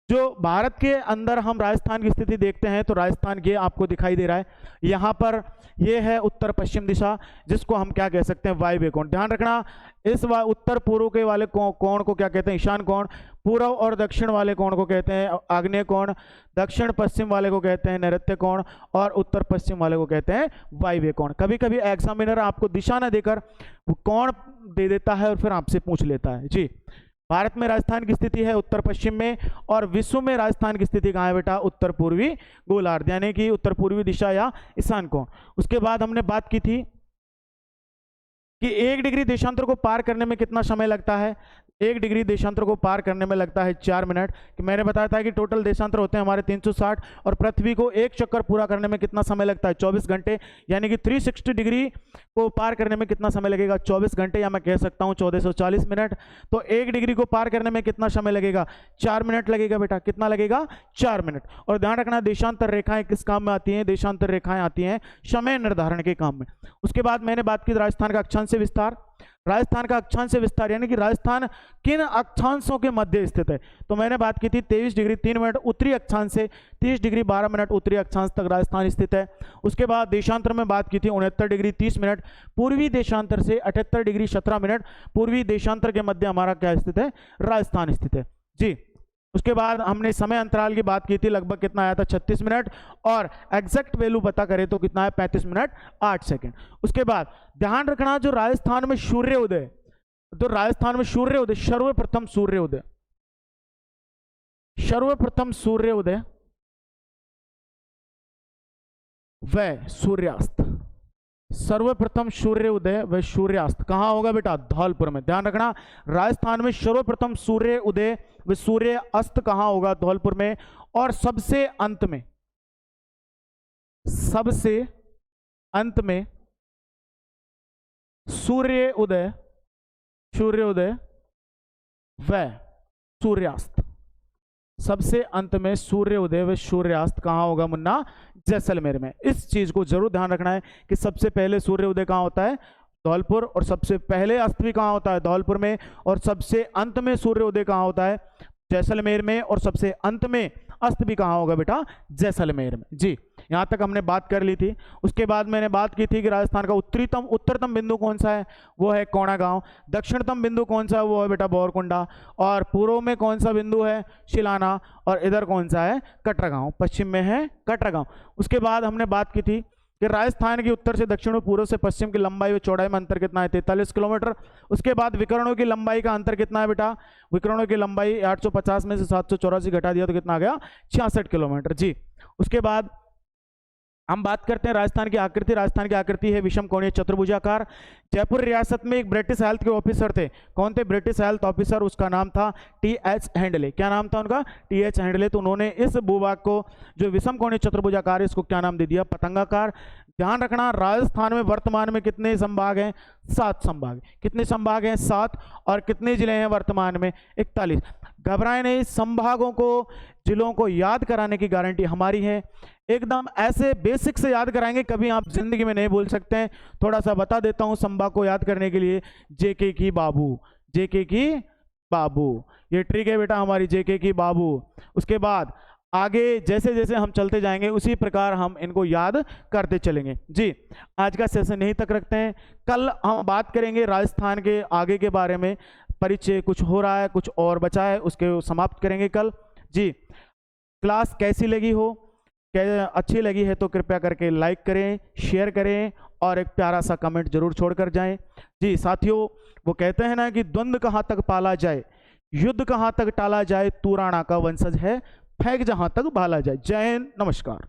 जो भारत के अंदर हम राजस्थान की स्थिति देखते हैं, तो राजस्थान ये आपको दिखाई दे रहा है, यहाँ पर ये है उत्तर पश्चिम दिशा, जिसको हम क्या कह सकते हैं? वायव्य कोण। ध्यान रखना, इस उत्तर पूर्व के वाले कोण को क्या कहते हैं? ईशान कोण। पूर्व और दक्षिण वाले कोण को कहते हैं आग्नेय कोण। दक्षिण पश्चिम वाले को कहते हैं नैऋत्य कोण और उत्तर पश्चिम वाले को कहते हैं वायव्य कोण। कभी कभी एग्जामिनर आपको दिशा न देकर कोण दे देता है और फिर आपसे पूछ लेता है। जी, भारत में राजस्थान की स्थिति है उत्तर पश्चिम में और विश्व में राजस्थान की स्थिति कहाँ है बेटा? उत्तर पूर्वी गोलार्ध, यानी कि उत्तर पूर्वी दिशा या ईशान कोण। उसके बाद हमने बात की थी कि 1 डिग्री देशांतर को पार करने में कितना समय लगता है? 1 डिग्री देशांतर को पार करने में लगता है 4 मिनट। कि मैंने बताया था कि टोटल देशांतर होते हैं हमारे 360 और पृथ्वी को एक चक्कर पूरा करने में कितना समय लगता है? 24 घंटे। यानी कि 360 डिग्री को पार करने में कितना समय लगेगा? 24 घंटे, या मैं कह सकता हूं 1440 मिनट। तो 1 डिग्री को पार करने में कितना समय लगेगा? 4 मिनट लगेगा बेटा। कितना लगेगा? 4 मिनट। और ध्यान रखना, देशांतर रेखाएं किस काम में आती हैं? देशांतर रेखाएं आती हैं समय निर्धारण के काम में। उसके बाद मैंने बात की राजस्थान का अक्षांश विस्तार। राजस्थान का अक्षांश विस्तार यानी कि राजस्थान किन अक्षांशों के मध्य स्थित है? तो मैंने बात की थी 23 डिग्री 3 मिनट उत्तरी अक्षांश से 30 डिग्री 12 मिनट उत्तरी अक्षांश तक राजस्थान स्थित है। उसके बाद देशांतर में बात की थी 69 डिग्री 30 मिनट पूर्वी देशांतर से 78 डिग्री 17 मिनट पूर्वी देशांतर के मध्य हमारा क्या स्थित है? राजस्थान स्थित है। जी, उसके बाद हमने समय अंतराल की बात की थी, लगभग कितना आया था? 36 मिनट और एग्जैक्ट वैल्यू पता करें तो कितना है? 35 मिनट 8 सेकंड। उसके बाद ध्यान रखना, जो राजस्थान में सूर्योदय, तो राजस्थान में सूर्योदय, सर्वप्रथम सूर्योदय व सूर्यास्त, सर्वप्रथम सूर्योदय व सूर्यास्त कहां होगा बेटा? धौलपुर में। ध्यान रखना, राजस्थान में सर्वप्रथम सूर्य उदय व सूर्य अस्त कहां होगा? धौलपुर में। और सबसे अंत में सूर्योदय व सूर्यास्त, सबसे अंत में सूर्योदय व सूर्यास्त कहां होगा मुन्ना? जैसलमेर में। इस चीज को जरूर ध्यान रखना है कि सबसे पहले सूर्योदय कहां होता है? धौलपुर। और सबसे पहले अस्त भी कहां होता है? धौलपुर में। और सबसे अंत में सूर्योदय कहां होता है? जैसलमेर में। और सबसे अंत में अस्त भी कहां होगा बेटा? जैसलमेर में। जी, यहां तक हमने बात कर ली थी। उसके बाद मैंने बात की थी कि राजस्थान का उत्तरतम बिंदु कौन सा है? वो है कोणागांव। दक्षिणतम बिंदु कौन सा है? वो है बेटा बोरकुंडा। और पूर्व में कौन सा बिंदु है? शिलाना। और इधर कौन सा है? कटरागांव। पश्चिम में है कटरागांव। उसके बाद हमने बात की थी कि राजस्थान की उत्तर से दक्षिण और पूर्व से पश्चिम की लंबाई व चौड़ाई में अंतर कितना है? 43 किलोमीटर। उसके बाद विकर्णों की लंबाई का अंतर कितना है बेटा? विकर्णों की लंबाई 850 में से 784 घटा दिया तो कितना आ गया? 66 किलोमीटर। जी, उसके बाद हम बात करते हैं राजस्थान की आकृति। राजस्थान की आकृति है विषम कोणीय चतुर्भुजाकार। जयपुर रियासत में एक ब्रिटिश हेल्थ के ऑफिसर थे। कौन थे ब्रिटिश हेल्थ ऑफिसर? उसका नाम था टी.एच. हैंडले। क्या नाम था उनका? टी.एच. हैंडले। तो उन्होंने इस भूभाग को जो विषम कोणीय चतुर्भुजाकार है, इसको क्या नाम दे दिया? पतंगाकार। ध्यान रखना, राजस्थान में वर्तमान में कितने संभाग हैं? 7 संभाग। कितने संभाग हैं? 7। और कितने जिले हैं वर्तमान में? 41। घबराएं नहीं, संभागों को, जिलों को याद कराने की गारंटी हमारी है। एकदम ऐसे बेसिक से याद कराएंगे, कभी आप जिंदगी में नहीं भूल सकते हैं। थोड़ा सा बता देता हूं संभाग को याद करने के लिए। जेके की बाबू, जेके की बाबू, ये ट्रिक है बेटा हमारी, जेके की बाबू। उसके बाद आगे जैसे जैसे हम चलते जाएंगे उसी प्रकार हम इनको याद करते चलेंगे। जी, आज का सेशन यहीं तक रखते हैं। कल हम बात करेंगे राजस्थान के आगे के बारे में। परिचय कुछ हो रहा है, कुछ और बचा है, उसके समाप्त करेंगे कल। जी, क्लास कैसी लगी हो? अच्छी लगी है तो कृपया करके लाइक करें, शेयर करें और एक प्यारा सा कमेंट जरूर छोड़कर जाएं। जी साथियों, वो कहते हैं ना कि द्वंद्व कहाँ तक पाला जाए, युद्ध कहाँ तक टाला जाए, तू राणा का वंशज है, फेंक जहां तक भाला जाए। जय हिंद, नमस्कार।